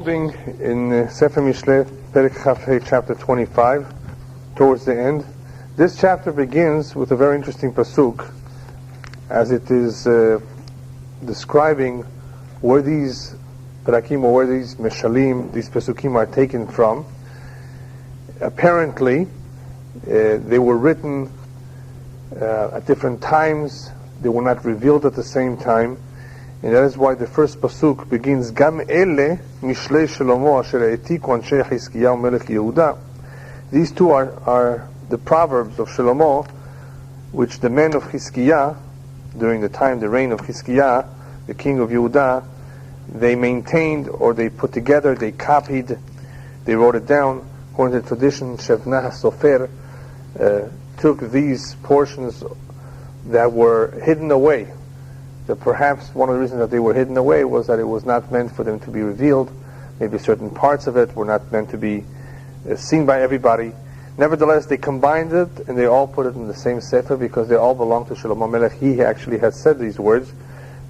Moving in Sefer Mishlei, Perek Chaf chapter 25, towards the end. This chapter begins with a very interesting pasuk, as it is describing where these perakim, or where these meshalim, these pasukim are taken from. Apparently, they were written at different times. They were not revealed at the same time. And that is why the first pasuk begins, Gam ele Mishlei Shlomo asher etiku anshe Chizkiyahu melech Yehuda. These two are the Proverbs of Shlomo, which the men of Chizkiyahu, during the reign of Chizkiyahu, the king of Yehuda, they maintained, or they put together, they copied, they wrote it down. According to the tradition, Shevna HaSofer took these portions that were hidden away. That perhaps one of the reasons that they were hidden away was that it was not meant for them to be revealed. Maybe certain parts of it were not meant to be seen by everybody. Nevertheless, they combined it and they all put it in the same sefer because they all belong to Shlomo Melech. He actually had said these words,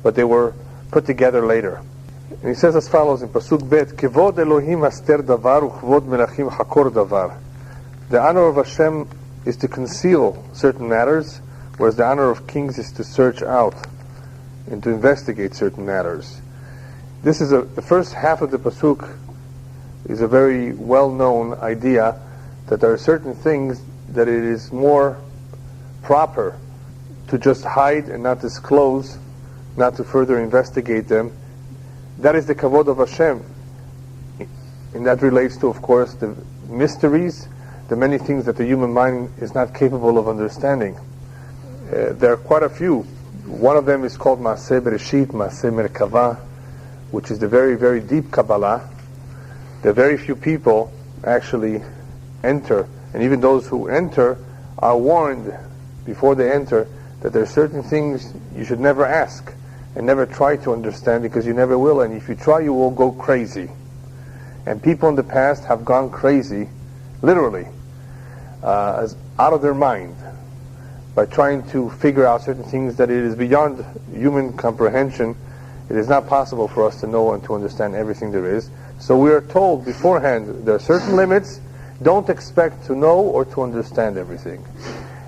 but they were put together later. And he says as follows in Pasuk Bet, Kevod Elohim aster davar ukvod melachim hakor davar. The honor of Hashem is to conceal certain matters, whereas the honor of kings is to search out and to investigate certain matters. This is the first half of the pasuk is a very well-known idea that there are certain things that it is more proper to just hide and not disclose, not to further investigate them. That is the kavod of Hashem. And that relates to, of course, the mysteries, the many things that the human mind is not capable of understanding. There are quite a few. One of them is called Maaseh Bereshit, Maaseh Merkava, which is the very, very deep Kabbalah. The very few people actually enter, and even those who enter are warned before they enter that there are certain things you should never ask and never try to understand, because you never will, and if you try you will go crazy. And people in the past have gone crazy, literally, out of their mind, by trying to figure out certain things that it is beyond human comprehension. It is not possible for us to know and to understand everything there is. So we are told beforehand there are certain limits. Don't expect to know or to understand everything.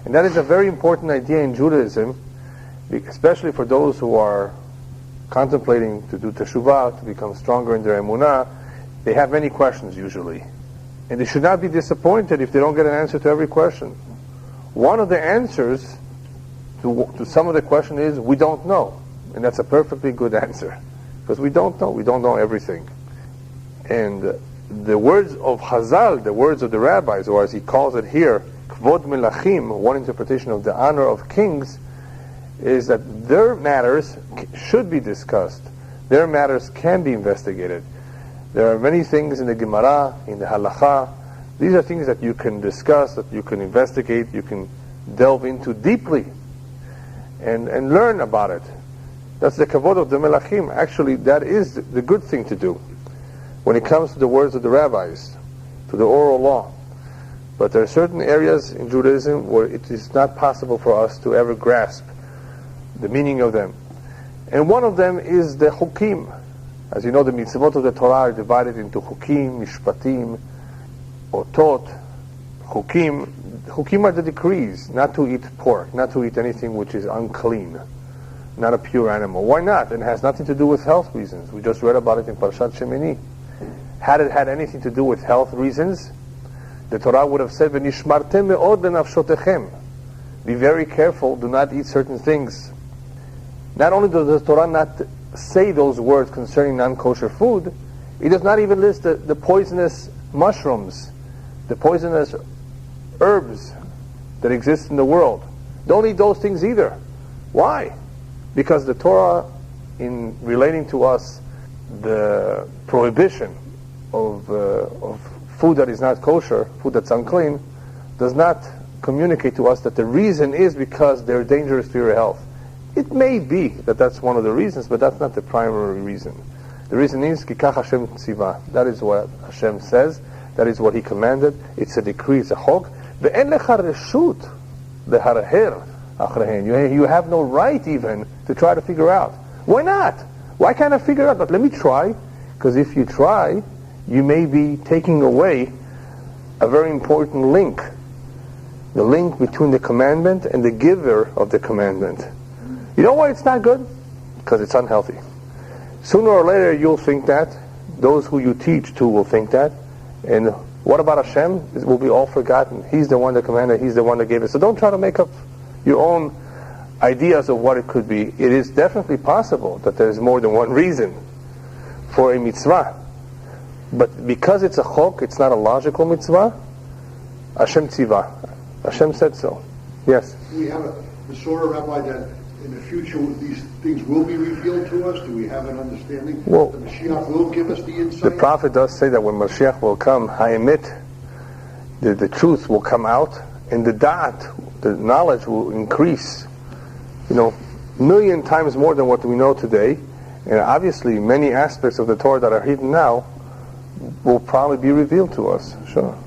And that is a very important idea in Judaism, especially for those who are contemplating to do teshuvah, to become stronger in their emunah. They have many questions usually. And they should not be disappointed if they don't get an answer to every question. One of the answers to some of the question is, we don't know. And that's a perfectly good answer. Because we don't know everything. And the words of Chazal, the words of the rabbis, or as he calls it here, Kvod Melachim, one interpretation of the honor of kings, is that their matters should be discussed. Their matters can be investigated. There are many things in the Gemara, in the Halacha. These are things that you can discuss, that you can investigate, you can delve into deeply and learn about it. That's the kavod of the melachim. Actually, that is the good thing to do when it comes to the words of the rabbis, to the oral law. But there are certain areas in Judaism where it is not possible for us to ever grasp the meaning of them. And one of them is the chukim. As you know, the mitzvot of the Torah are divided into chukim, mishpatim, Otot, Chukim. Chukim are the decrees, not to eat pork, not to eat anything which is unclean, not a pure animal. Why not? And it has nothing to do with health reasons. We just read about it in Parashat Shemini. Had it had anything to do with health reasons, the Torah would have said, "V'nishmartem me'od lenafshotechem." Be very careful, do not eat certain things. Not only does the Torah not say those words concerning non-kosher food, it does not even list the poisonous mushrooms, the poisonous herbs that exist in the world. Don't eat those things either. Why? Because the Torah, in relating to us the prohibition of food that is not kosher, food that's unclean, does not communicate to us that the reason is because they're dangerous to your health. It may be that that's one of the reasons, but that's not the primary reason. The reason is, Kikach Hashem tzivah. That is what Hashem says. That is what He commanded. It's a decree, it's a chok. Ve'en lecha reshut leharher achrehen. You have no right even to try to figure out. Why not? Why can't I figure out? But let me try. because if you try, you may be taking away a very important link. The link between the commandment and the giver of the commandment. You know why it's not good? Because it's unhealthy. Sooner or later you'll think that. Those who you teach to will think that. And what about Hashem? It will be all forgotten. He's the one that commanded, He's the one that gave it. So don't try to make up your own ideas of what it could be. It is definitely possible that there is more than one reason for a mitzvah. But because it's a chok, it's not a logical mitzvah. Hashem tzivah. Hashem said so. Yes? Do we have a sort of, Rabbi, that in the future these things will be revealed to us? Do we have an understanding? Well, the Mashiach will give us the insight? The prophet does say that when Mashiach will come, Hayemit, the truth will come out, and the da'at, the knowledge will increase, million times more than what we know today. And obviously many aspects of the Torah that are hidden now will probably be revealed to us. Sure.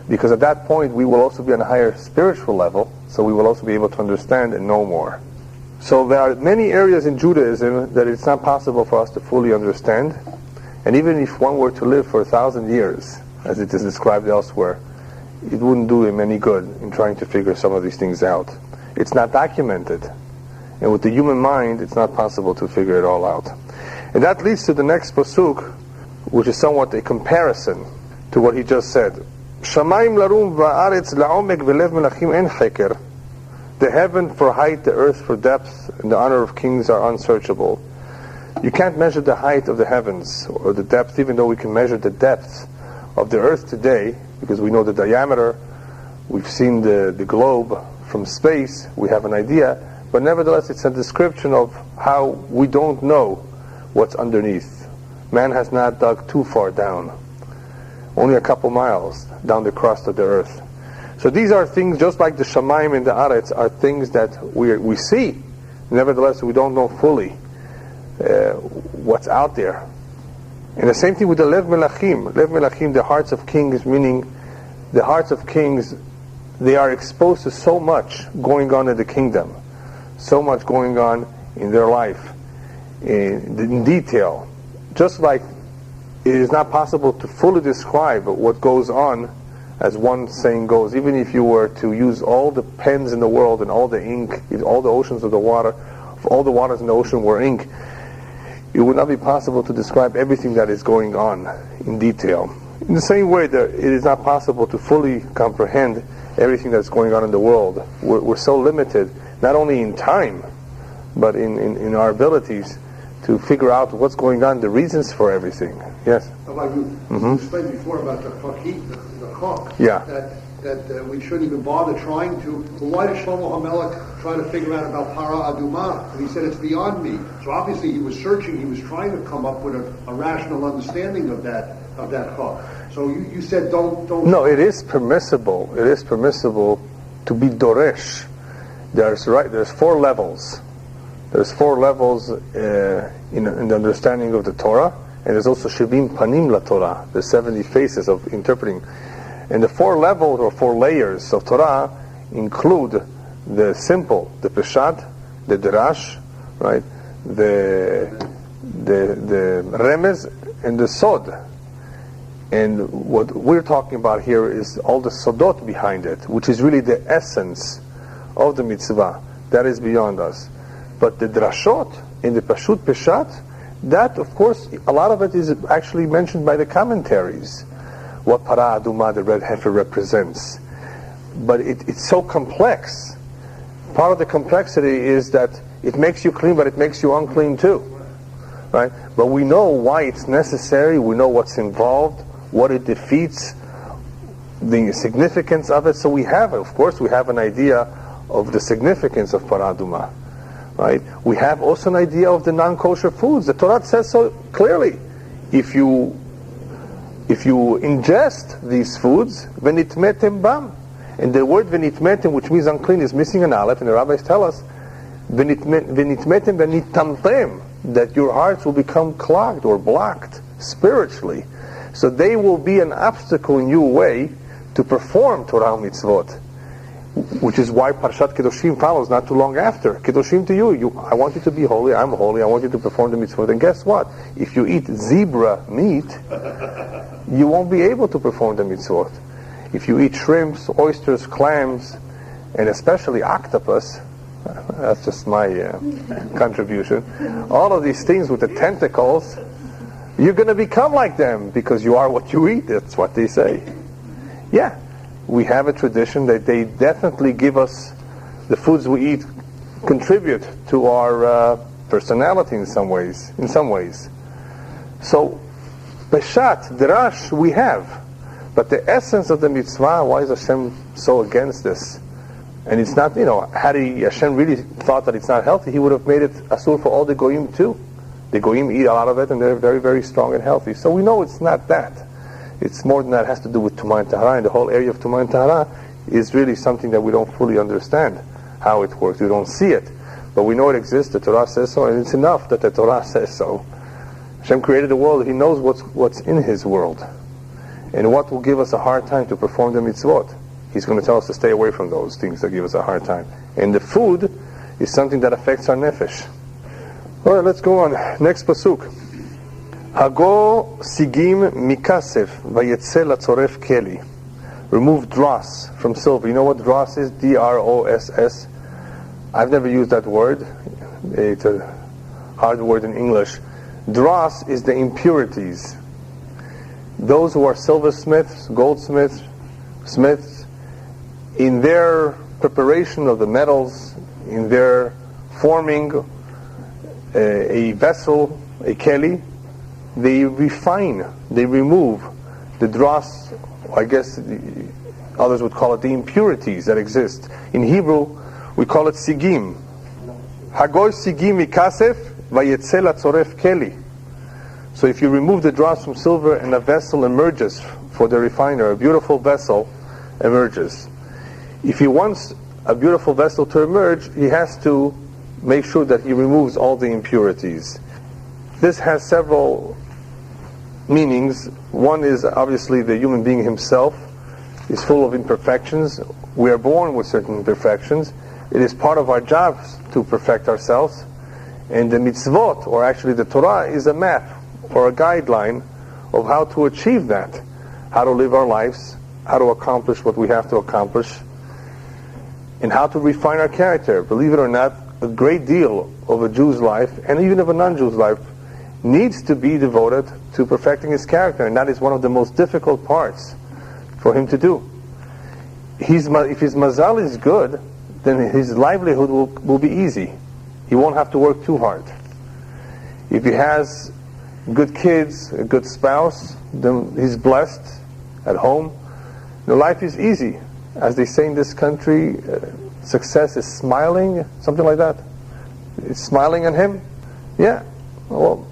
Because at that point we will also be on a higher spiritual level, so we will also be able to understand and know more. So there are many areas in Judaism that it's not possible for us to fully understand. And even if one were to live for 1,000 years, as it is described elsewhere, it wouldn't do him any good in trying to figure some of these things out. It's not documented. And with the human mind, it's not possible to figure it all out. And that leads to the next pasuk, which is somewhat a comparison to what he just said. Shamayim larum va'aretz la'omek v'lev melachim en cheker. The heaven for height, the earth for depth, and the honor of kings are unsearchable. You can't measure the height of the heavens or the depth, even though we can measure the depth of the earth today, because we know the diameter, we've seen the globe from space, we have an idea, but nevertheless it's a description of how we don't know what's underneath. Man has not dug too far down, only a couple miles down the crust of the earth. So these are things, just like the Shamayim and the Aretz, are things that we see. Nevertheless, we don't know fully what's out there. And the same thing with the Lev Melachim. Lev Melachim, the hearts of kings, meaning the hearts of kings, they are exposed to so much going on in the kingdom, so much going on in their life, in detail. Just like it is not possible to fully describe what goes on, as one saying goes, even if you were to use all the pens in the world and all the ink, all the oceans of the water, if all the waters in the ocean were ink, it would not be possible to describe everything that is going on in detail. In the same way that it is not possible to fully comprehend everything that's going on in the world. We're so limited, not only in time, but in our abilities to figure out what's going on, the reasons for everything. Yes? Like you explained before about the chok, yeah. that we shouldn't even bother trying to. Well, why did Shlomo HaMelech try to figure out about Para Adumah? And he said, it's beyond me. So obviously he was searching, he was trying to come up with a rational understanding of that chok. So you said don't... No, it is permissible. It is permissible to be doresh. There's 4 levels. There's 4 levels in the understanding of the Torah, and there's also Shevim Panim La Torah, the 70 faces of interpreting. And the 4 levels or 4 layers of Torah include the simple, the Peshat, the Derash, right, the Remez, and the Sod. And what we're talking about here is all the Sodot behind it, which is really the essence of the mitzvah. That is beyond us. But the drashot in the Pashut Peshat, that of course, a lot of it is actually mentioned by the commentaries. What Para Adumah, the red heifer, represents. But it's so complex. Part of the complexity is that it makes you clean, but it makes you unclean too. Right? But we know why it's necessary, we know what's involved, what it defeats, the significance of it. So we have an idea of the significance of Para Adumah. Right? We have also an idea of the non-kosher foods. The Torah says so clearly. If you ingest these foods, v'nitmetem bam, and the word v'nitmetem, which means unclean, is missing an aleph, and the rabbis tell us v'nitmetem v'nitamtem, that your hearts will become clogged or blocked spiritually, so they will be an obstacle in your way to perform Torah mitzvot. which is why Parshat Kedoshim follows not too long after. Kedoshim to you. I want you to be holy, I'm holy, I want you to perform the mitzvot. And guess what? If you eat zebra meat, you won't be able to perform the mitzvot. If you eat shrimps, oysters, clams, and especially octopus, that's just my contribution, all of these things with the tentacles, you're going to become like them because you are what you eat. That's what they say. Yeah, we have a tradition that they definitely give us, the foods we eat contribute to our personality in some ways. So, Peshat, Derash, we have. But the essence of the mitzvah, why is Hashem so against this? And it's not, had Hashem really thought that it's not healthy, he would have made it asur for all the goyim too. The goyim eat a lot of it and they're very, very strong and healthy. So we know it's not that. It's more than that. It has to do with Tumah and Tahara, and the whole area of Tumah and Tahara is really something that we don't fully understand how it works. We don't see it. But we know it exists, the Torah says so, and it's enough that the Torah says so. Hashem created the world, he knows what's in his world. And what will give us a hard time to perform the mitzvot. He's going to tell us to stay away from those things that give us a hard time. And the food is something that affects our nefesh. Alright, let's go on. Next pasuk. Hago sigim mikasef vayetze latzoref keli. Remove dross from silver. You know what dross is? D-R-O-S-S. I've never used that word. It's a hard word in English. Dross is the impurities. Those who are silversmiths, goldsmiths, smiths, in their preparation of the metals, in their forming a vessel, a keli, they refine, they remove the dross, I guess others would call it the impurities that exist. In Hebrew, we call it sigim. Hagoy sigim mikasef vayetze latzoref keli. So if you remove the dross from silver and a vessel emerges for the refiner, a beautiful vessel emerges. If he wants a beautiful vessel to emerge, he has to make sure that he removes all the impurities. This has several meanings. One is obviously the human being himself is full of imperfections. We are born with certain imperfections. It is part of our jobs to perfect ourselves. And the mitzvot, or actually the Torah, is a map or a guideline of how to achieve that, how to live our lives, how to accomplish what we have to accomplish, and how to refine our character. Believe it or not, a great deal of a Jew's life, and even of a non-Jew's life, needs to be devoted to perfecting his character, and that is one of the most difficult parts for him to do. If his mazal is good, then his livelihood will be easy. He won't have to work too hard. If he has good kids, a good spouse, then he's blessed at home. The life is easy. As they say in this country, success is smiling, something like that. It's smiling on him. Yeah. Well,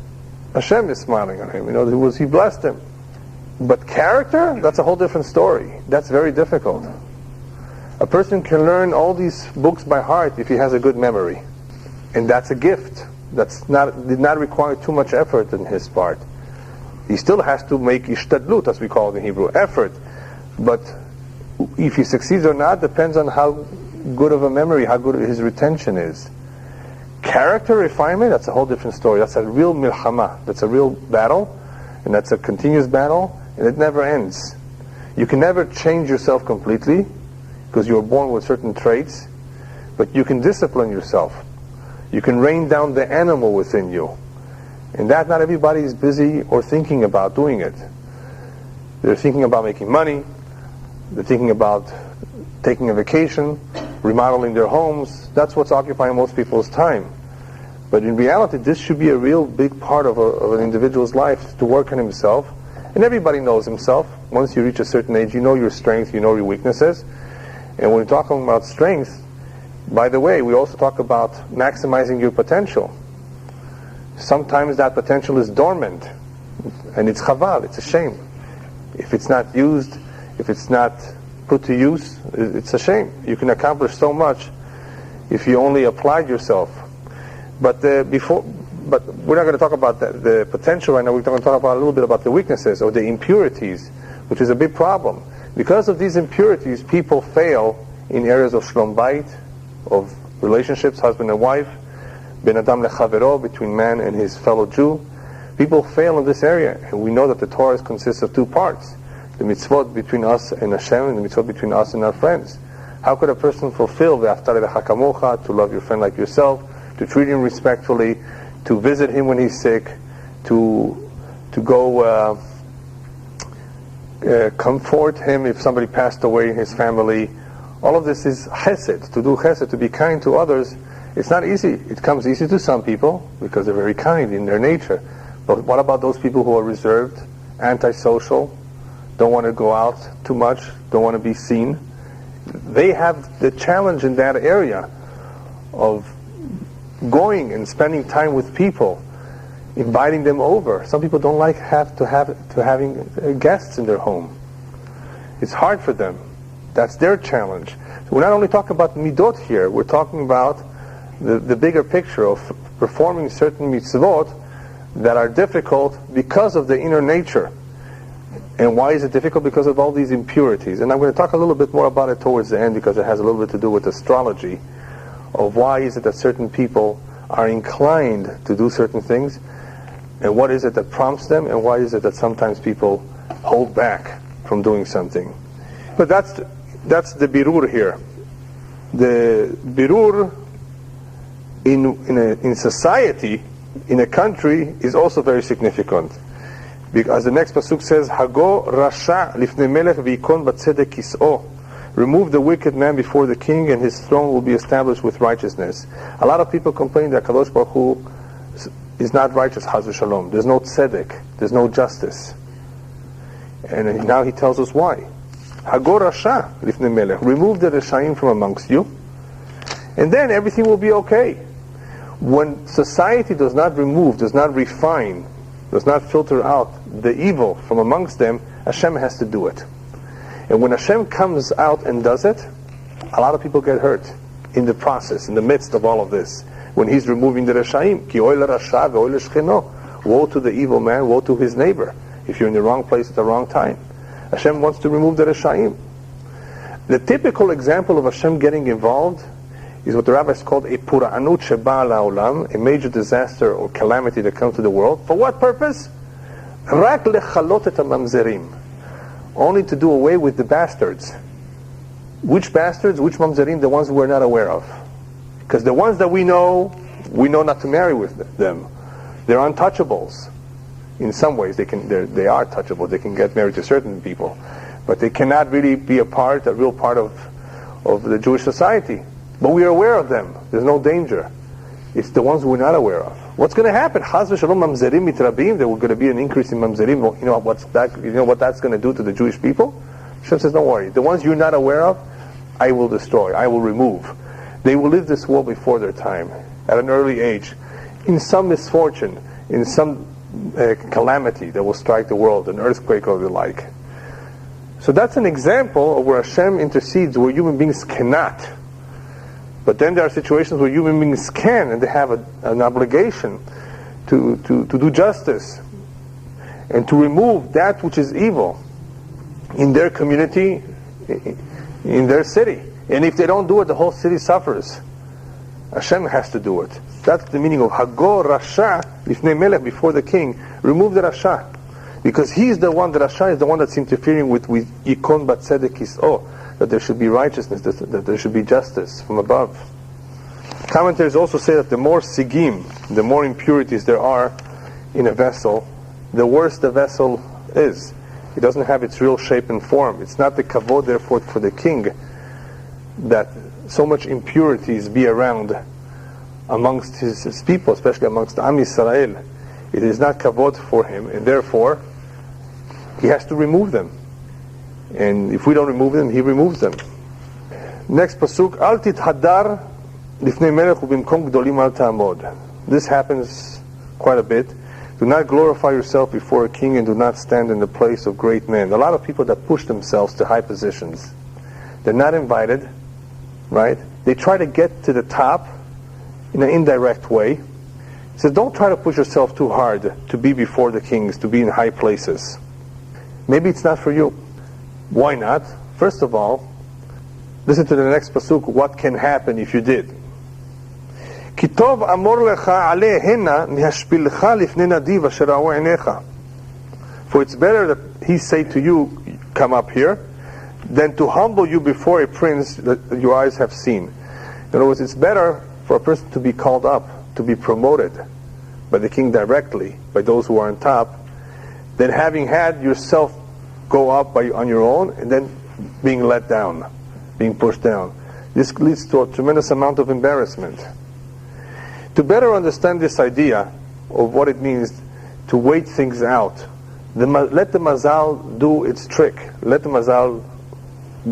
Hashem is smiling on him. He blessed him. But character, that's a whole different story. That's very difficult. A person can learn all these books by heart if he has a good memory. And that's a gift. Did not require too much effort on his part. He still has to make ishtadlut, as we call it in Hebrew, effort. But if he succeeds or not depends on how good of a memory, how good his retention is. Character refinement, that's a whole different story. That's a real milchama. That's a real battle, and that's a continuous battle, and it never ends. You can never change yourself completely, because you are born with certain traits, but you can discipline yourself. You can rein down the animal within you. And that not everybody is busy or thinking about doing it. They're thinking about making money, they're thinking about taking a vacation, remodeling their homes. That's what's occupying most people's time. But in reality, this should be a real big part of an individual's life, to work on himself. And everybody knows himself. Once you reach a certain age, you know your strengths, you know your weaknesses. And when we're talking about strength, by the way, we also talk about maximizing your potential. Sometimes that potential is dormant, and it's chaval, it's a shame. If it's not used, if it's not put to use, it's a shame. You can accomplish so much if you only applied yourself. But we're not going to talk about the potential right now. We're going to talk about a little bit about the weaknesses or the impurities, which is a big problem. Because of these impurities, people fail in areas of shlom bayit, of relationships, husband and wife, ben adam lechavero, between man and his fellow Jew. People fail in this area, and we know that the Torah consists of two parts: the mitzvot between us and Hashem, and the mitzvot between us and our friends. How could a person fulfill v'aftare lecha kamocha, to love your friend like yourself, to treat him respectfully, to visit him when he's sick, to go comfort him if somebody passed away in his family? All of this is chesed, to do chesed, to be kind to others. It's not easy. It comes easy to some people because they're very kind in their nature. But what about those people who are reserved, antisocial, don't want to go out too much, don't want to be seen? They have the challenge in that area of going and spending time with people, inviting them over. Some people don't like having guests in their home. It's hard for them. That's their challenge. So we're not only talking about midot here, we're talking about the bigger picture of performing certain mitzvot that are difficult because of the inner nature. And why is it difficult? Because of all these impurities. And I'm going to talk a little bit more about it towards the end, because it has a little bit to do with astrology, of why is it that certain people are inclined to do certain things, and what is it that prompts them, and why is it that sometimes people hold back from doing something. But that's the birur here. The birur in society, in a country, is also very significant. Because the next pasuk says, Hago rasha lifnei melech v'yikon batzedek kis'o. Remove the wicked man before the king, and his throne will be established with righteousness. A lot of people complain that Kadosh Baruch Hu is not righteous, Chas v'shalom. There's no tzedek, there's no justice. And now he tells us why. Hago rasha lifnei melech. Remove the reshaim from amongst you, and then everything will be okay. When society does not remove, does not refine, does not filter out the evil from amongst them, Hashem has to do it. And when Hashem comes out and does it, a lot of people get hurt in the process, in the midst of all of this. When He's removing the Reshaim, Ki oy l'rasha ve'oy l'shcheno. Woe to the evil man, woe to his neighbor, if you're in the wrong place at the wrong time. Hashem wants to remove the Reshaim. The typical example of Hashem getting involved is what the rabbis called a pura'anut sheba la'olam, a major disaster or calamity that comes to the world. For what purpose? Rak lechalot et mamzerim. Only to do away with the bastards. Which bastards? Which mamzerim? The ones we're not aware of. Because the ones that we know not to marry with them. They're untouchables. In some ways, they are touchable. They can get married to certain people, but they cannot really be a real part of the Jewish society. But we are aware of them. There's no danger. It's the ones we're not aware of. What's going to happen? Chas v'shalom mamzerim mitrabim. There will going to be an increase in mamzerim. You know what that's going to do to the Jewish people? Hashem says, don't worry. The ones you're not aware of, I will destroy. I will remove. They will live this world before their time, at an early age, in some misfortune, in some calamity that will strike the world, an earthquake or the like. So that's an example of where Hashem intercedes, where human beings cannot. But then there are situations where human beings can, and they have an obligation to do justice and to remove that which is evil in their community, in their city. And if they don't do it, the whole city suffers. Hashem has to do it. That's the meaning of Hago Rasha Lifnei Melech, before the king. Remove the Rasha. Because he's the one, the Rasha is the one that's interfering with Yikon Batzedek Kis'o, that there should be righteousness, that there should be justice from above. Commentators also say that the more sigim, the more impurities there are in a vessel, the worse the vessel is. It doesn't have its real shape and form. It's not the kavod, therefore, for the king that so much impurities be around amongst his people, especially amongst Am Yisrael. It is not kavod for him, and therefore he has to remove them. And if we don't remove them, he removes them. Next pasuk, Al tithadar lifnei melech ubimkom gdolim al ta'amod. This happens quite a bit. Do not glorify yourself before a king, and do not stand in the place of great men. A lot of people that push themselves to high positions, they're not invited, right? They try to get to the top in an indirect way. He says, don't try to push yourself too hard to be before the kings, to be in high places. Maybe it's not for you. Why not? First of all, Listen to the next pasuk, what can happen if you did. כי טוב אמור לך עלה הנה להשפילך לפני נדיב אשר ראו עיניך. For it's better that he say to you, come up here, than to humble you before a prince that your eyes have seen. In other words, it's better for a person to be called up, to be promoted by the king directly, by those who are on top, than having had yourself go up on your own and then being let down, being pushed down. This leads to a tremendous amount of embarrassment. To better understand this idea of what it means to wait things out, let the mazal do its trick. Let the mazal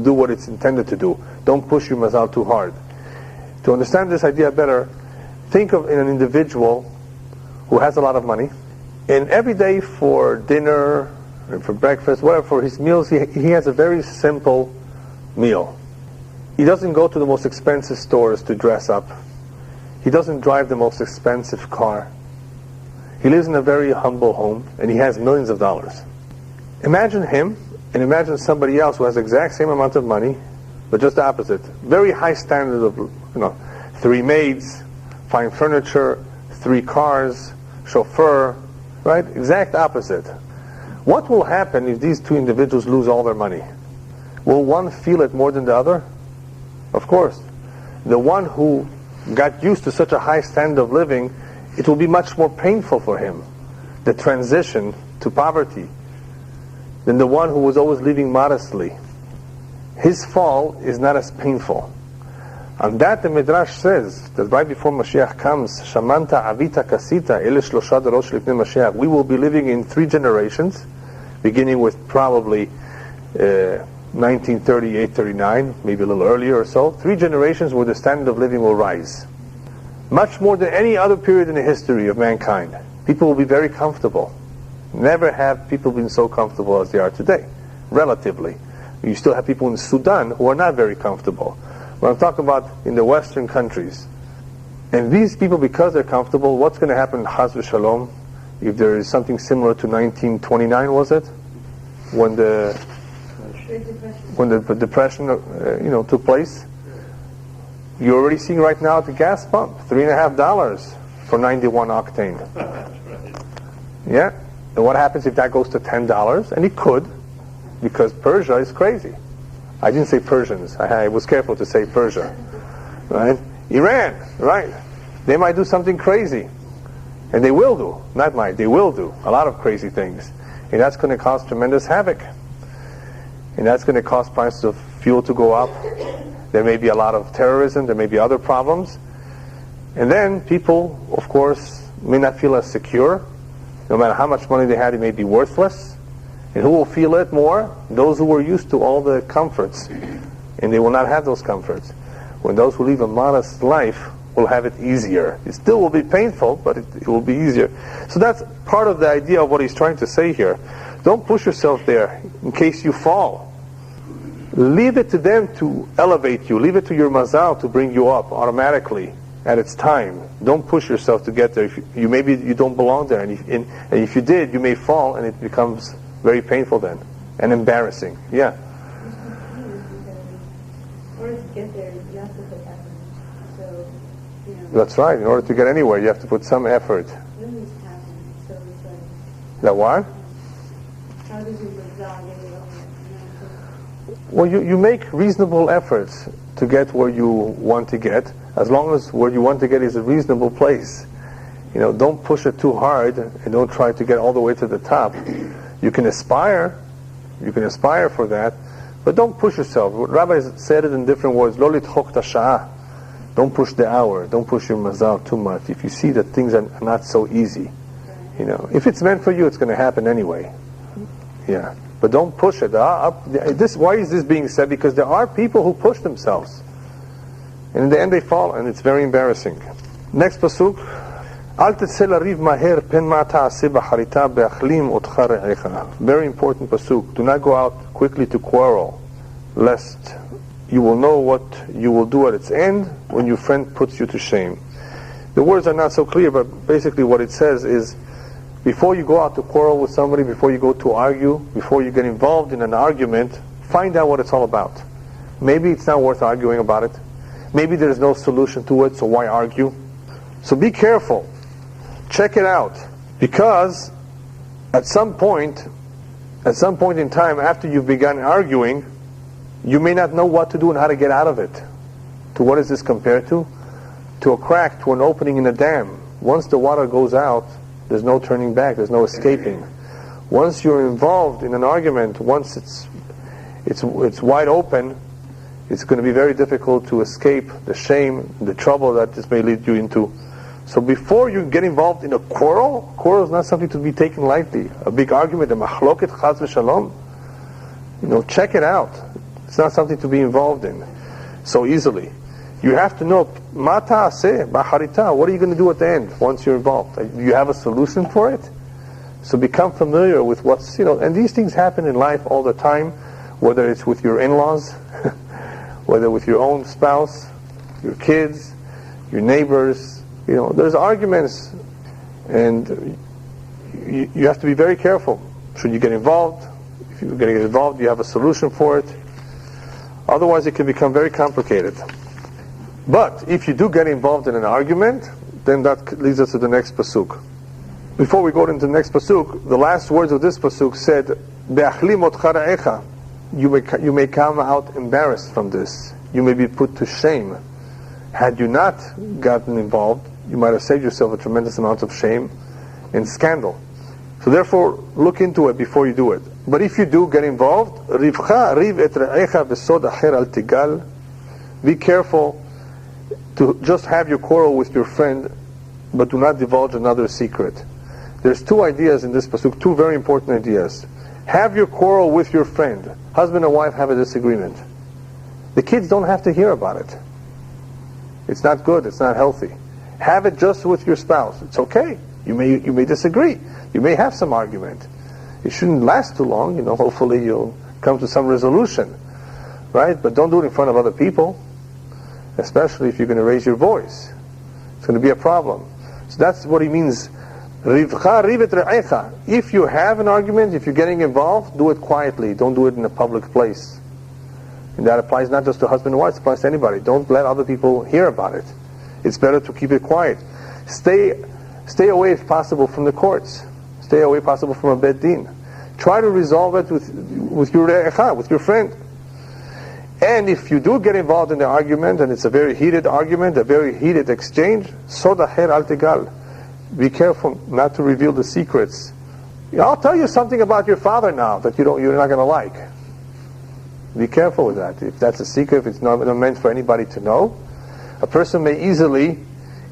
do what it's intended to do. Don't push your mazal too hard. To understand this idea better, think of an individual who has a lot of money, and every day for dinner, and for breakfast, whatever, for his meals, he has a very simple meal. He doesn't go to the most expensive stores to dress up. He doesn't drive the most expensive car. He lives in a very humble home, and he has millions of dollars. Imagine him, and imagine somebody else who has the exact same amount of money, but just the opposite. Very high standard of, 3 maids, fine furniture, 3 cars, chauffeur, right? Exact opposite. What will happen if these 2 individuals lose all their money? Will one feel it more than the other? Of course. The one who got used to such a high standard of living, it will be much more painful for him, the transition to poverty, than the one who was always living modestly. His fall is not as painful. On that the Midrash says that right before Mashiach comes, Shamanta Avita Kasita Ele Shlosha Darosh Lifnei Mashiach, we will be living in 3 generations, beginning with probably 1938, 39, maybe a little earlier or so. 3 generations where the standard of living will rise. Much more than any other period in the history of mankind. People will be very comfortable. Never have people been so comfortable as they are today, relatively. You still have people in Sudan who are not very comfortable. What I'm talking about in the Western countries. And these people, because they're comfortable, what's going to happen, Chas v'Shalom, if there is something similar to 1929, was it? When the depression took place? You're already seeing right now at the gas pump, $3.50 for 91 octane. Yeah? And what happens if that goes to $10? And it could, because Persia is crazy. I didn't say Persians. I was careful to say Persia. Right? Iran, right? They might do something crazy. And they will do. Not might, they will do a lot of crazy things. And that's going to cause tremendous havoc. And that's going to cause prices of fuel to go up. There may be a lot of terrorism. There may be other problems. And then people, of course, may not feel as secure. No matter how much money they had, it may be worthless. And who will feel it more? Those who were used to all the comforts. And they will not have those comforts. When those who live a modest life will have it easier. It still will be painful, but it will be easier. So that's part of the idea of what he's trying to say here. Don't push yourself there in case you fall. Leave it to them to elevate you. Leave it to your mazal to bring you up automatically at its time. Don't push yourself to get there. If maybe you don't belong there, and if you did, you may fall, and it becomes very painful then and embarrassing. Yeah. In order to get there, you have to put effort. So, That's right. In order to get anywhere, you have to put some effort. When this happens, so it's like, That what? how does your mazal get it over? Well, you make reasonable efforts to get where you want to get, as long as where you want to get is a reasonable place. Don't push it too hard, and don't try to get all the way to the top. You can aspire for that, but don't push yourself. Rabbi said it in different words. Lo litchok tasha'ah. Don't push the hour. Don't push your mazal too much. If you see that things are not so easy, if it's meant for you, it's going to happen anyway. Yeah, but don't push it. Why is this being said? Because there are people who push themselves, and in the end they fall, and it's very embarrassing. Next pasuk. Very important pasuk. Do not go out quickly to quarrel, lest you will know what you will do at its end when your friend puts you to shame. The words are not so clear, but basically what it says is, before you go out to quarrel with somebody, before you go to argue, before you get involved in an argument, find out what it's all about. Maybe it's not worth arguing about it. Maybe there's no solution to it, so why argue? So be careful. Check it out. Because at some point in time, after you've begun arguing, you may not know what to do and how to get out of it. To what is this compared to? To a crack, to an opening in a dam. Once the water goes out, there's no turning back, there's no escaping. Once you're involved in an argument, once it's wide open, it's going to be very difficult to escape the shame, the trouble that this may lead you into. So before you get involved in a quarrel is not something to be taken lightly. A big argument, a machloket, chaz v'shalom, check it out. It's not something to be involved in so easily. You have to know, ma ta'aseh b'harita, what are you going to do at the end once you're involved? Do you have a solution for it? So become familiar with what's, and these things happen in life all the time, whether it's with your in-laws, whether with your own spouse, your kids, your neighbors. There's arguments, and you have to be very careful. Should you get involved? If you're going to get involved, you have a solution for it. Otherwise, it can become very complicated. But if you do get involved in an argument, then that leads us to the next pasuk. Before we go into the next pasuk, the last words of this pasuk said, "Be'achli motcha ra'echa." You may come out embarrassed from this. You may be put to shame. Had you not gotten involved, you might have saved yourself a tremendous amount of shame and scandal. So therefore, look into it before you do it. But if you do get involved, rivcha riv et re'echa v'sod acher al tigal. Be careful to just have your quarrel with your friend, but do not divulge another secret. There's two ideas in this pasuk, two very important ideas. Have your quarrel with your friend. Husband and wife have a disagreement. The kids don't have to hear about it. It's not good, it's not healthy. Have it just with your spouse. It's okay. You may disagree. You may have some argument. It shouldn't last too long, hopefully you'll come to some resolution. Right? But don't do it in front of other people, especially if you're going to raise your voice. It's going to be a problem. So that's what he means. Rivcha rivet re'echa. If you have an argument, if you're getting involved, do it quietly. Don't do it in a public place. And that applies not just to husband and wife, it applies to anybody. Don't let other people hear about it. It's better to keep it quiet. Stay away if possible from the courts. Stay away if possible from a beit din. Try to resolve it with your re'echa, with your friend. And if you do get involved in the argument, and it's a very heated argument, a very heated exchange, sod acher al tigal. Be careful not to reveal the secrets. I'll tell you something about your father now that you're not going to like. Be careful with that. If that's a secret, if it's not meant for anybody to know, a person may easily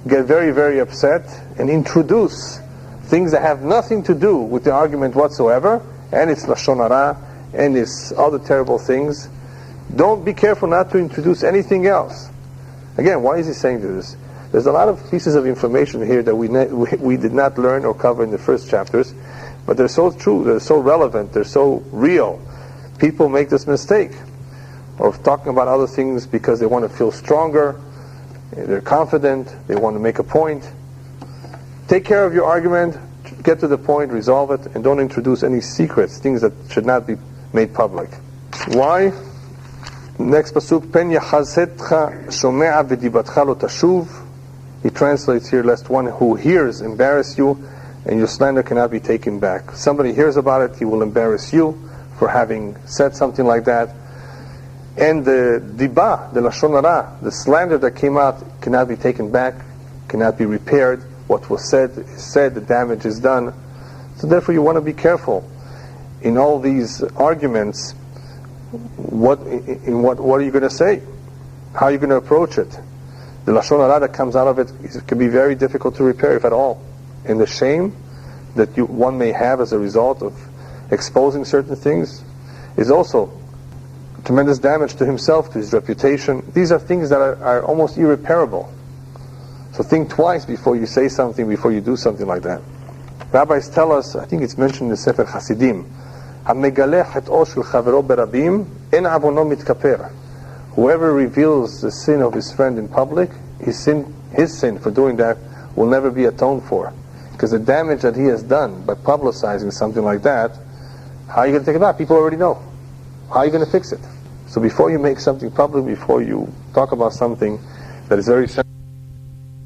get very, very upset and introduce things that have nothing to do with the argument whatsoever, and it's lashon hara, and it's other terrible things. Don't be careful not to introduce anything else. Again, why is he saying this? There's a lot of pieces of information here that we did not learn or cover in the first chapters, but they're so true, they're so relevant, they're so real. People make this mistake of talking about other things because they want to feel stronger, they're confident, they want to make a point. Take care of your argument, get to the point, resolve it, and don't introduce any secrets, things that should not be made public. Why? Next pasuk, pen yachazetcha shomea v'dibatcha lo tashuv. He translates here, lest one who hears embarrass you, and your slander cannot be taken back. Somebody hears about it, he will embarrass you for having said something like that. And the diba, the lashon hara, the slander that came out cannot be taken back, cannot be repaired. What was said is said, the damage is done. So therefore you want to be careful in all these arguments. What are you going to say? How are you going to approach it? The lashon hara that comes out of it can be very difficult to repair, if at all. And the shame that one may have as a result of exposing certain things is also tremendous damage to himself, to his reputation. These are things that are almost irreparable. So think twice before you say something, before you do something like that. Rabbis tell us, I think it's mentioned in the Sefer Hasidim, whoever reveals the sin of his friend in public, his sin for doing that will never be atoned for. Because the damage that he has done by publicizing something like that, how are you going to take it back? People already know. How are you going to fix it? So before you make something public, before you talk about something that is very sensitive,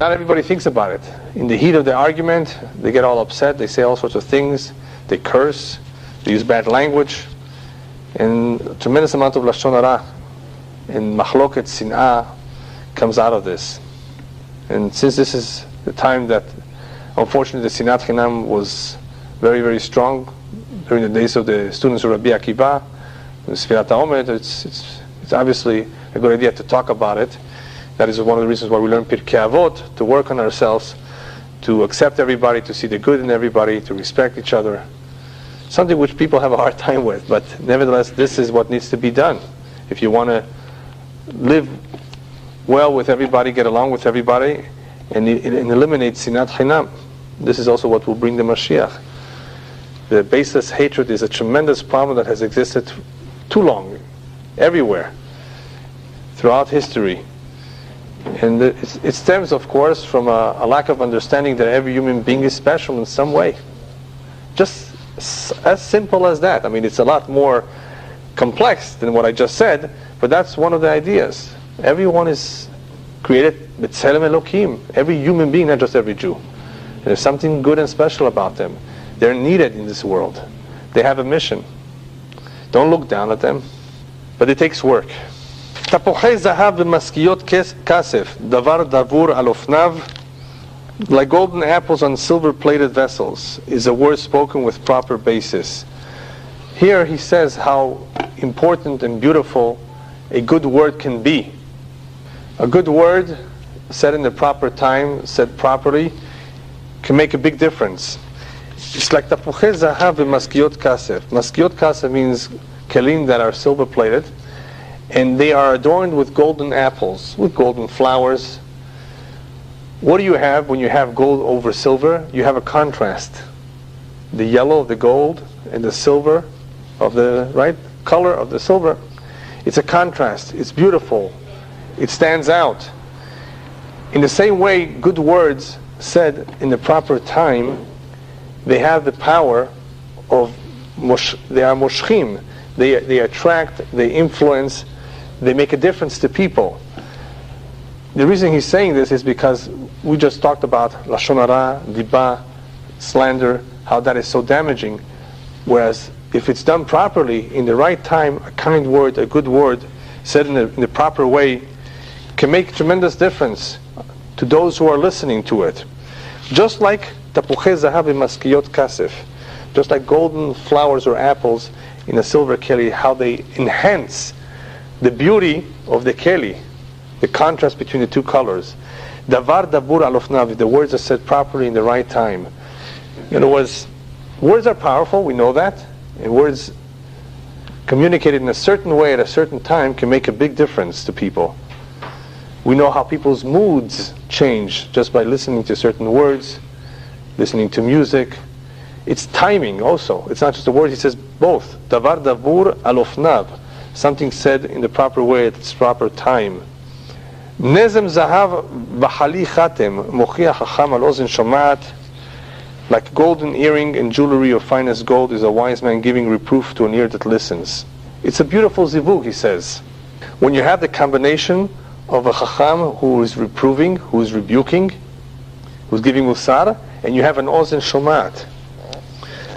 not everybody thinks about it. In the heat of the argument, they get all upset, they say all sorts of things, they curse, they use bad language, and a tremendous amount of lashon hara and machloket sin'ah comes out of this. And since this is the time that, unfortunately, the sinat chinam was very, very strong during the days of the students of Rabbi Akiva, the Sfirat HaOmed, it's obviously a good idea to talk about it. That is one of the reasons why we learn Pirkei Avot, to work on ourselves, to accept everybody, to see the good in everybody, to respect each other. Something which people have a hard time with, but nevertheless, this is what needs to be done. If you want to live well with everybody, get along with everybody, and eliminate sinat chinam, this is also what will bring the Mashiach. The baseless hatred is a tremendous problem that has existed too long, everywhere, throughout history. And it stems, of course, from a lack of understanding that every human being is special in some way. Just as simple as that. I mean, it's a lot more complex than what I just said, but that's one of the ideas. Everyone is created b'tselem Elokim. Every human being, not just every Jew. There's something good and special about them. They're needed in this world. They have a mission. Don't look down at them. But it takes work. Tapochei zahav b'maskiyot kasef, davar davur al ofnav, like golden apples on silver-plated vessels, is a word spoken with proper basis. Here he says how important and beautiful a good word can be. A good word, said in the proper time, said properly, can make a big difference. It's like tapuchei zahav b'maskiyot kasef. Maskiyot kasef means kelim that are silver-plated, and they are adorned with golden apples, with golden flowers. What do you have when you have gold over silver? You have a contrast. The yellow of the gold and the silver of the right color of the silver. It's a contrast. It's beautiful. It stands out. In the same way, good words said in the proper time, they have the power of, they are moshchim. They attract, they influence, they make a difference to people. The reason he's saying this is because we just talked about lashon hara, dibah, slander, how that is so damaging. Whereas if it's done properly, in the right time, a kind word, a good word, said in the proper way, can make tremendous difference to those who are listening to it. Just like tapuchei zahav b'maskiyot kasef, just like golden flowers or apples in a silver keli, how they enhance the beauty of the keli, the contrast between the two colors. Davar dabur al ofnav, the words are said properly in the right time. In other words, words are powerful, we know that, and words communicated in a certain way at a certain time can make a big difference to people. We know how people's moods change just by listening to certain words, listening to music. It's timing also. It's not just the word, he says both. Davar dabur al ofnav, something said in the proper way at its proper time. Nezem zahav v'chali chatem mochiach chacham al ozen shomat, like golden earring and jewelry of finest gold is a wise man giving reproof to an ear that listens. It's a beautiful zivug, he says. When you have the combination of a chacham who is reproving, who is rebuking, who's giving musar, and you have an ozen shomat,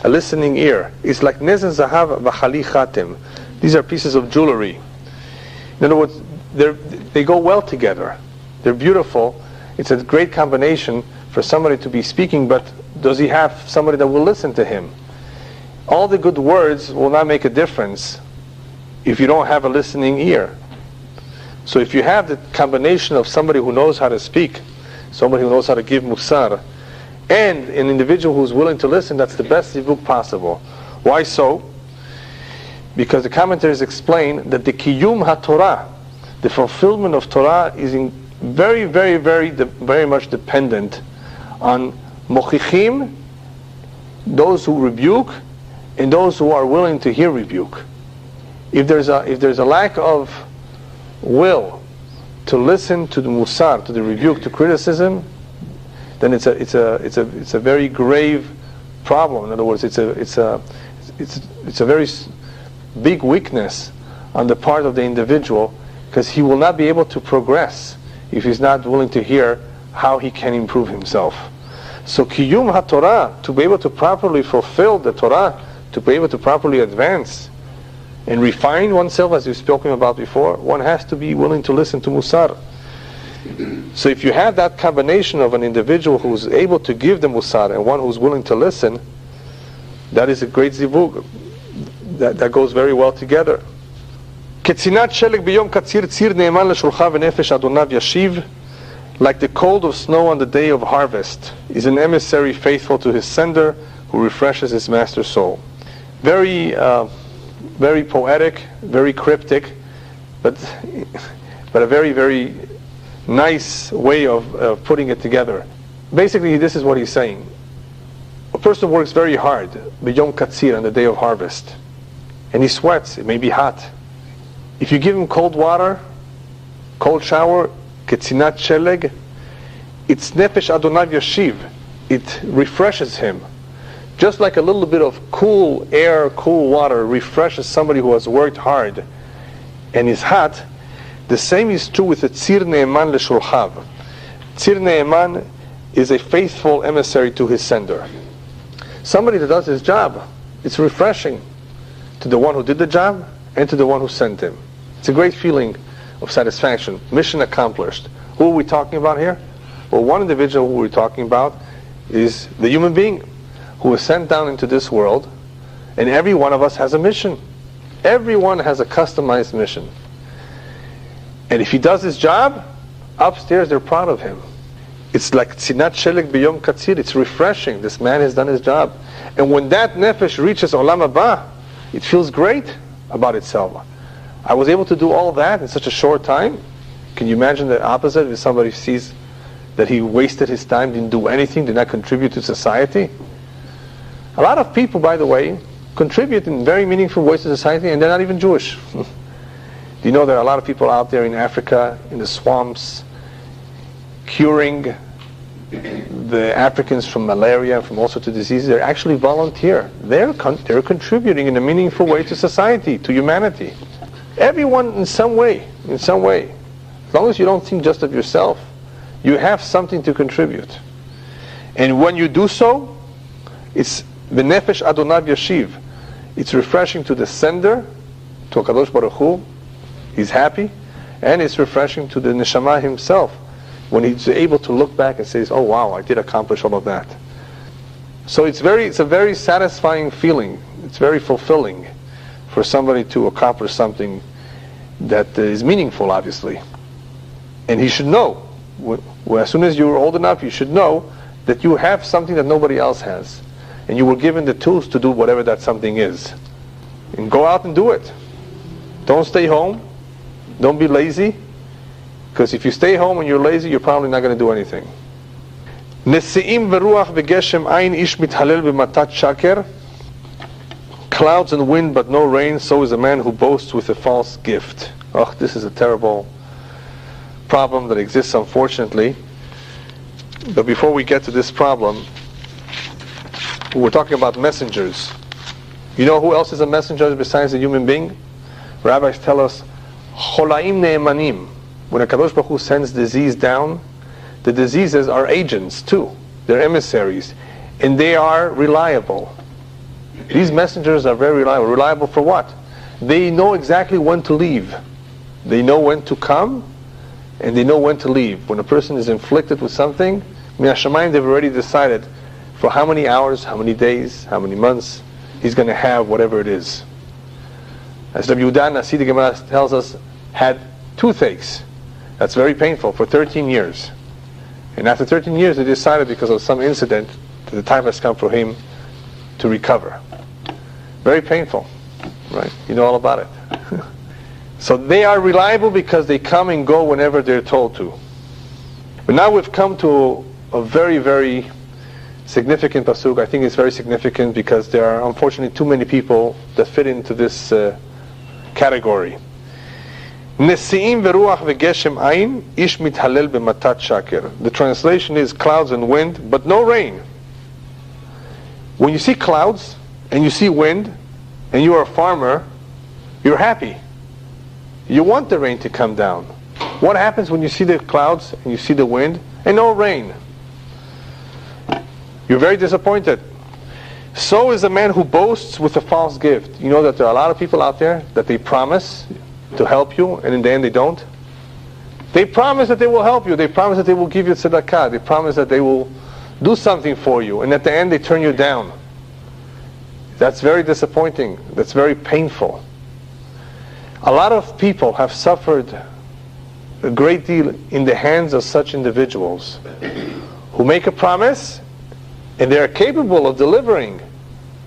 a listening ear. It's like nezem zahav v'chali chatem. These are pieces of jewelry. In other words, they go well together. They're beautiful. It's a great combination for somebody to be speaking, but does he have somebody that will listen to him? All the good words will not make a difference if you don't have a listening ear. So if you have the combination of somebody who knows how to speak, somebody who knows how to give musar, and an individual who's willing to listen, that's the best zivug possible. Why so? Because the commentaries explain that the kiyum ha-Torah, the fulfillment of Torah, is very much dependent on mochichim, those who rebuke, and those who are willing to hear rebuke. If there's a lack of will to listen to the musar, to the rebuke, to criticism, then it's a very grave problem. In other words, it's a very big weakness on the part of the individual, because he will not be able to progress if he's not willing to hear how he can improve himself. So Kiyum HaTorah, to be able to properly fulfill the Torah, to be able to properly advance and refine oneself, as we've spoken about before, one has to be willing to listen to Musar. So if you have that combination of an individual who's able to give the Musar and one who's willing to listen, that is a great zivug. That goes very well together. Ketzinat sheleg biyom katzir tzir ne'eman l'shulcha v'nefesh adonav yashiv. Like the cold of snow on the day of harvest is an emissary faithful to his sender who refreshes his master's soul. Very poetic, very cryptic, but a very, very nice way of putting it together. Basically, this is what he's saying. A person works very hard, b'yom katzir, on the day of harvest, and he sweats. It may be hot. If you give him cold water, cold shower, ketzinat sheleg, it's nefesh adonav yashiv. It refreshes him. Just like a little bit of cool air, cool water refreshes somebody who has worked hard and is hot, the same is true with the tzir ne'eman l'shulchav. Tzir ne'eman is a faithful emissary to his sender. Somebody that does his job, it's refreshing to the one who did the job and to the one who sent him. It's a great feeling of satisfaction. Mission accomplished. Who are we talking about here? Well, one individual who we're talking about is the human being who was sent down into this world, and every one of us has a mission. Everyone has a customized mission. And if he does his job, upstairs they're proud of him. It's like tzinat sheleg biyom katzir. It's refreshing. This man has done his job. And when that nefesh reaches olam haba, it feels great about itself. I was able to do all that in such a short time. Can you imagine the opposite if somebody sees that he wasted his time, didn't do anything, did not contribute to society? A lot of people, by the way, contribute in very meaningful ways to society, and they're not even Jewish. Do you know there are a lot of people out there in Africa, in the swamps, curing the Africans from malaria, from all sorts of diseases? They're actually volunteer. They're contributing in a meaningful way to society, to humanity. Everyone in some way. As long as you don't think just of yourself, you have something to contribute. And when you do so, it's B'nefesh adonav yashiv. It's refreshing to the sender, to HaKadosh Baruch Hu. He's happy. And it's refreshing to the neshama himself when he's able to look back and says, oh wow, I did accomplish all of that. So it's a very satisfying feeling. It's very fulfilling for somebody to accomplish something that is meaningful, obviously. And he should know, as soon as you're old enough, you should know that you have something that nobody else has. And you were given the tools to do whatever that something is. And go out and do it. Don't stay home. Don't be lazy. Because if you stay home and you're lazy, you're probably not going to do anything. Nesi'im v'ruach v'geshem ayin ish mithalel b'matat shaker. Clouds and wind but no rain, so is a man who boasts with a false gift. Oh, this is a terrible problem that exists, unfortunately. But before we get to this problem, we're talking about messengers. You know who else is a messenger besides a human being? Rabbis tell us, Cholaim ne'emanim. When a Kadosh Baruch Hu sends disease down, the diseases are agents too. They're emissaries. And they are reliable. These messengers are very reliable. Reliable for what? They know exactly when to leave. They know when to come, and they know when to leave. When a person is inflicted with something, Min HaShamayim, they've already decided for how many hours, how many days, how many months he's going to have whatever it is. As Rabbi Yehuda Nasi, the Gemara tells us, had toothaches. That's very painful for 13 years. And after 13 years, they decided because of some incident that the time has come for him to recover. Very painful, right? You know all about it. So they are reliable because they come and go whenever they're told to. But now we've come to a very, very significant pasuk. I think it's very significant because there are unfortunately too many people that fit into this category. Nesi'im v'ruach v'geshem ayin ish mithalel b'matat shaker. The translation is clouds and wind, but no rain. When you see clouds and you see wind and you are a farmer, you're happy. You want the rain to come down. What happens when you see the clouds and you see the wind and no rain? You're very disappointed. So is a man who boasts with a false gift. You know that there are a lot of people out there that they promise to help you, and in the end they don't. They promise that they will help you. They promise that they will give you tzedakah. They promise that they will do something for you, and at the end they turn you down. That's very disappointing. That's very painful. A lot of people have suffered a great deal in the hands of such individuals who make a promise and they are capable of delivering,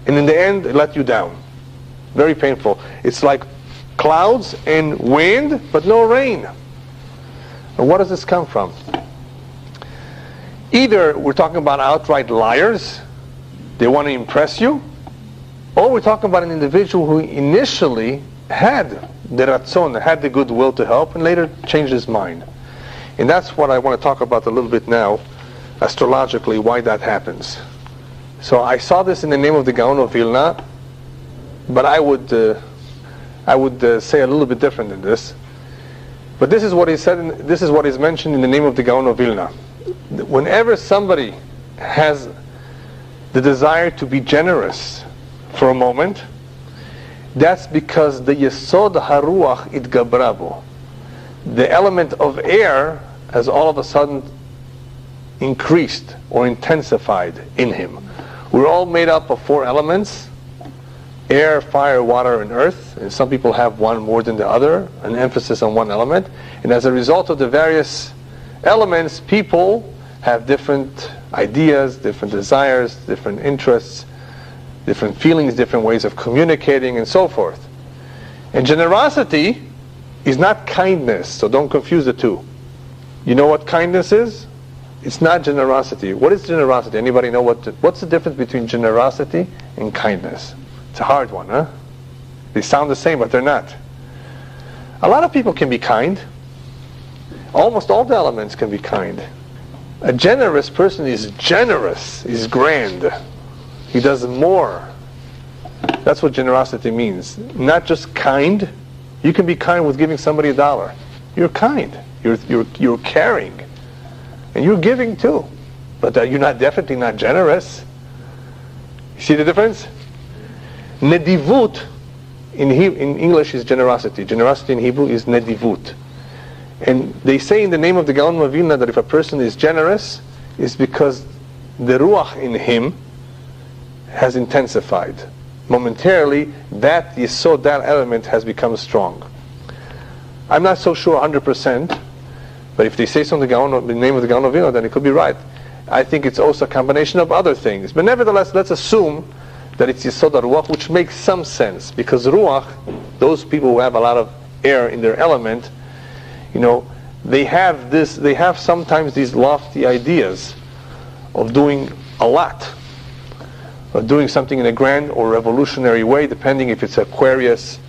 and in the end they let you down. Very painful. It's like clouds and wind but no rain. And what does this come from? Either we're talking about outright liars, they want to impress you, or we're talking about an individual who initially had the ratzon, had the goodwill to help, and later changed his mind. And that's what I want to talk about a little bit now, astrologically, why that happens. So I saw this in the name of the Gaon of Vilna, but I would say a little bit different than this. But this is what he said. This is what is mentioned in the name of the Gaon of Vilna. Whenever somebody has the desire to be generous for a moment, that's because the Yesod Haruach Itgabrabo, the element of air, has all of a sudden increased or intensified in him. We're all made up of 4 elements: air, fire, water, and earth. And some people have one more than the other, an emphasis on one element. And as a result of the various elements, people have different ideas, different desires, different interests, different feelings, different ways of communicating, and so forth. And generosity is not kindness, so don't confuse the two. You know what kindness is? It's not generosity. What is generosity? Anybody know what's the difference between generosity and kindness? It's a hard one, huh? They sound the same, but they're not. A lot of people can be kind. Almost all the elements can be kind. A generous person is generous, is grand. He does more. That's what generosity means. Not just kind. You can be kind with giving somebody $1. You're kind. You're caring. And you're giving too. But you're definitely not generous. You see the difference? Nedivut in English is generosity. Generosity in Hebrew is nedivut. And they say in the name of the Gaon of Vilna that if a person is generous, it's because the ruach in him has intensified. Momentarily, that yesod, that element has become strong. I'm not so sure 100%, but if they say so in the name of the Gaon of Vilna, then it could be right. I think it's also a combination of other things. But nevertheless, let's assume that it's yesod ruach, which makes some sense, because ruach, those people who have a lot of air in their element, they have sometimes these lofty ideas of doing a lot, of doing something in a grand or revolutionary way, depending if it's Aquarius,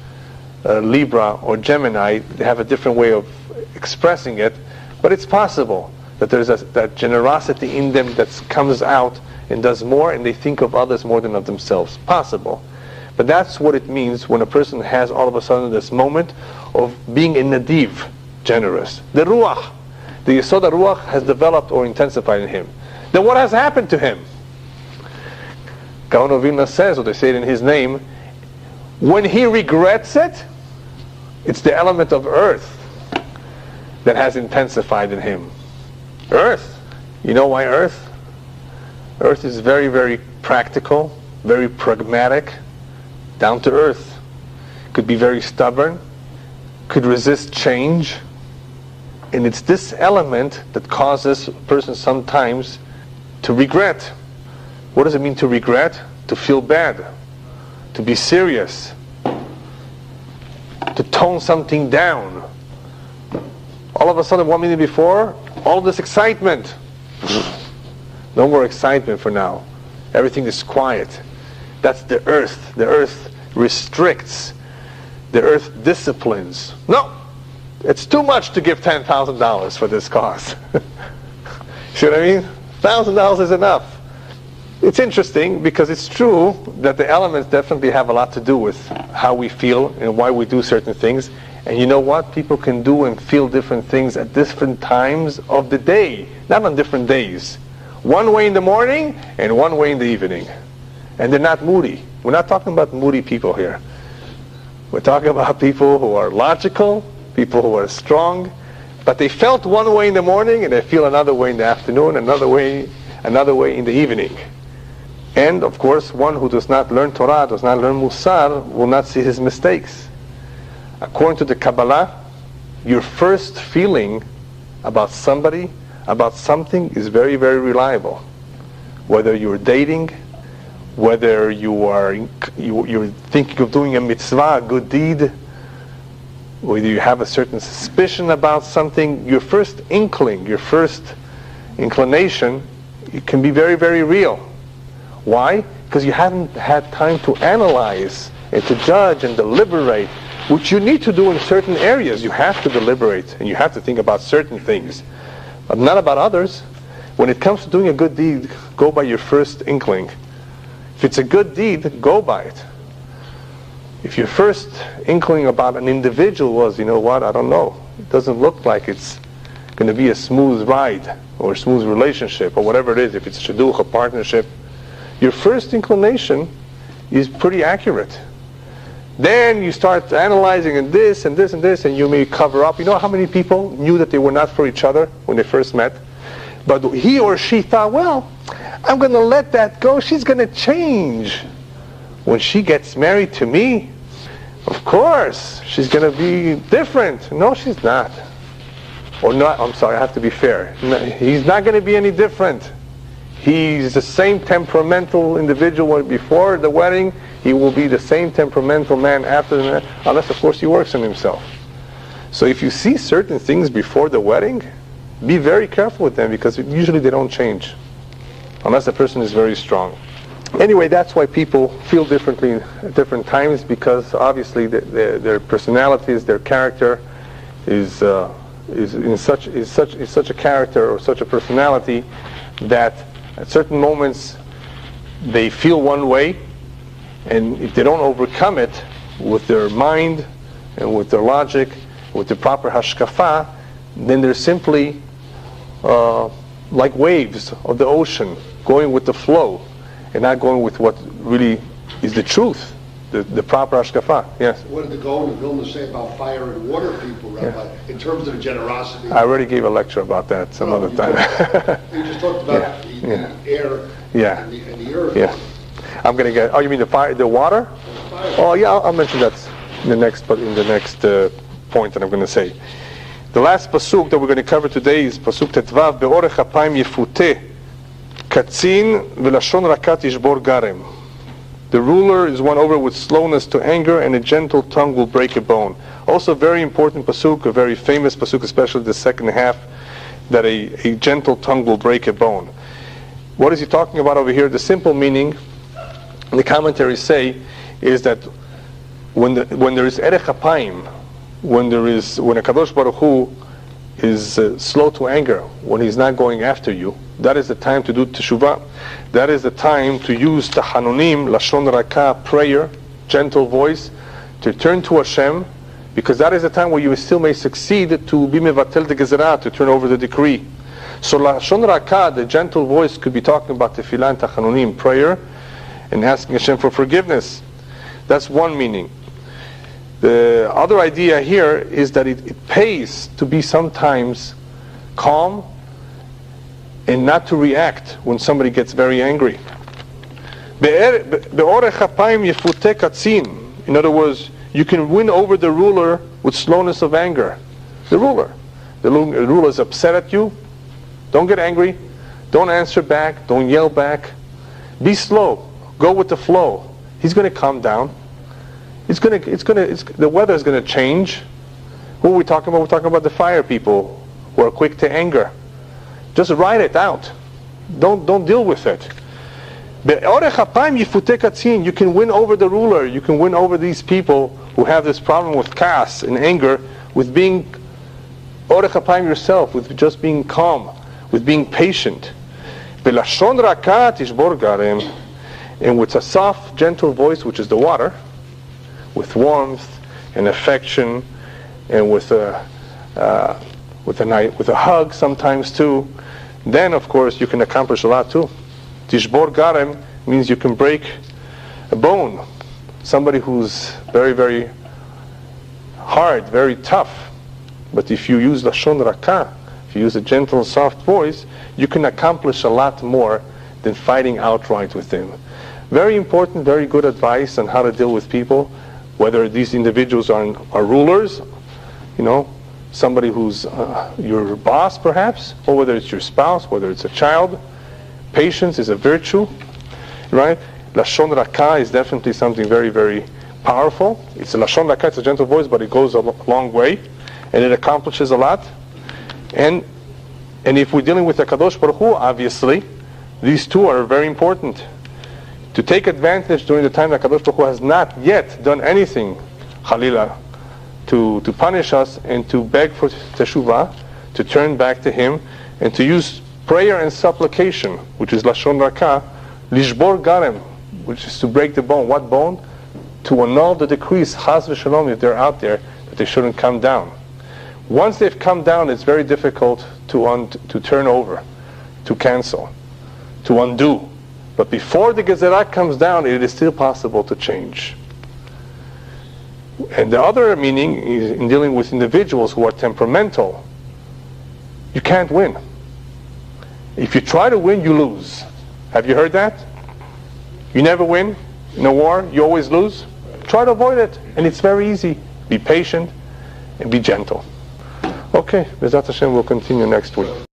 Libra, or Gemini. They have a different way of expressing it, but it's possible that there's that generosity in them that comes out and does more, and they think of others more than of themselves. Possible. But that's what it means when a person has all of a sudden this moment of being a nadiv, generous. The ruach, the yesod ruach has developed or intensified in him. Then what has happened to him? Gaon of Vilna says, or they say it in his name, when he regrets it, it's the element of earth that has intensified in him. Earth. You know why earth? Earth is very, very practical, very pragmatic, down to earth. Could be very stubborn, could resist change. And it's this element that causes a person sometimes to regret. What does it mean to regret? To feel bad, to be serious, to tone something down. All of a sudden, 1 minute before, all this excitement. No more excitement for now. Everything is quiet. That's the earth. The earth restricts. The earth disciplines. No! It's too much to give $10,000 for this cause. See what I mean? $1,000 is enough. It's interesting because it's true that the elements definitely have a lot to do with how we feel and why we do certain things. And you know what? People can do and feel different things at different times of the day, not on different days. One way in the morning and one way in the evening. And they're not moody. We're not talking about moody people here. We're talking about people who are logical, people who are strong, but they felt one way in the morning and they feel another way in the afternoon, another way in the evening. And of course, one who does not learn Torah, does not learn Musar, will not see his mistakes. According to the Kabbalah, your first feeling about somebody, about something, is very, very reliable. Whether you're dating, whether you're thinking of doing a mitzvah, a good deed, whether you have a certain suspicion about something, your first inkling, your first inclination, it can be very, very real. Why? Because you haven't had time to analyze and to judge and deliberate, which you need to do in certain areas. You have to deliberate and you have to think about certain things, but not about others. When it comes to doing a good deed, go by your first inkling. If it's a good deed, go by it. If your first inkling about an individual was, you know what, I don't know, it doesn't look like it's going to be a smooth ride or a smooth relationship or whatever it is, if it's a shidduch, a partnership, your first inclination is pretty accurate. Then you start analyzing and this and this and this, and you may cover up. You know how many people knew that they were not for each other when they first met? But he or she thought, well, I'm going to let that go. She's going to change. When she gets married to me, of course, she's going to be different. No, she's not. Or not, I'm sorry, I have to be fair. No, he's not going to be any different. He's the same temperamental individual before the wedding. He will be the same temperamental man after the wedding, unless, of course, he works on himself. So if you see certain things before the wedding, be very careful with them, because usually they don't change, unless the person is very strong. Anyway, that's why people feel differently at different times, because obviously their personalities, their character is such a character or such a personality that at certain moments they feel one way, and if they don't overcome it with their mind and with their logic, with the proper hashkafa, then they're simply like waves of the ocean, going with the flow and not going with what really is the truth, the proper hashkafa. Yes? What did the Gaon of Vilna say about fire and water people, Rabbi, in terms of the generosity? I already gave a lecture about that some other time. You just talked about the air and the earth. Yeah. I'm going to get, you mean the fire, the water? Oh yeah, I'll mention that in the next point that I'm going to say. The last pasuk that we're going to cover today is pasuk tetvav, be'orech hapayim yefuteh katzin v'lashon rakat yishbor garem. The ruler is won over with slowness to anger, and a gentle tongue will break a bone. Also, very important pasuk, a very famous pasuk, especially the second half, that a gentle tongue will break a bone. What is he talking about over here? The simple meaning, the commentaries say, is that when there is erech hapayim, when a Kadosh Baruch Hu is slow to anger, when he's not going after you, that is the time to do teshuvah. That is the time to use tahanunim, lashon rakah, prayer, gentle voice, to turn to Hashem, because that is the time where you still may succeed to be mevatel de gezerah, to turn over the decree. So lashon rakah, the gentle voice, could be talking about tefillah and tahanunim, prayer, and asking Hashem for forgiveness. That's one meaning. The other idea here is that it pays to be sometimes calm and not to react when somebody gets very angry. In other words, you can win over the ruler with slowness of anger. The ruler is upset at you. Don't get angry. Don't answer back. Don't yell back. Be slow. Go with the flow. He's going to calm down. The weather is going to change. Who are we talking about? We're talking about the fire people who are quick to anger. Just ride it out. Don't deal with it. You can win over the ruler. You can win over these people who have this problem with kas and anger, with being orech hapayim yourself, with just being calm, with being patient. And with a soft, gentle voice, which is the water, with warmth and affection and with a hug sometimes too, then of course you can accomplish a lot too. Tishbor garem means you can break a bone. Somebody who's very, very hard, very tough. But if you use Lashon Rakah, if you use a gentle, soft voice, you can accomplish a lot more than fighting outright with them. Very important, very good advice on how to deal with people, whether these individuals are rulers, somebody who's your boss perhaps, or whether it's your spouse, whether it's a child. Patience is a virtue, right? Lashon Rakah is definitely something very, very powerful. It's a Lashon Rakah, it's a gentle voice, but it goes a long way, and it accomplishes a lot. And if we're dealing with the Kadosh Baruch Hu, obviously, these two are very important. To take advantage during the time that Kadosh Baruch Hu has not yet done anything, Khalila, to punish us, and to beg for teshuvah, to turn back to Him, and to use prayer and supplication, which is Lashon Rakah, Lishbor Garem, which is to break the bone. What bone? To annul the decrees, Chas v'Shalom, if they're out there, that they shouldn't come down. Once they've come down, it's very difficult to turn over, to cancel, to undo. But before the Gezerah comes down, it is still possible to change. And the other meaning is in dealing with individuals who are temperamental. You can't win. If you try to win, you lose. Have you heard that? You never win in a war, you always lose. Try to avoid it, and it's very easy. Be patient and be gentle. Okay, B'ezrat Hashem, we'll continue next week.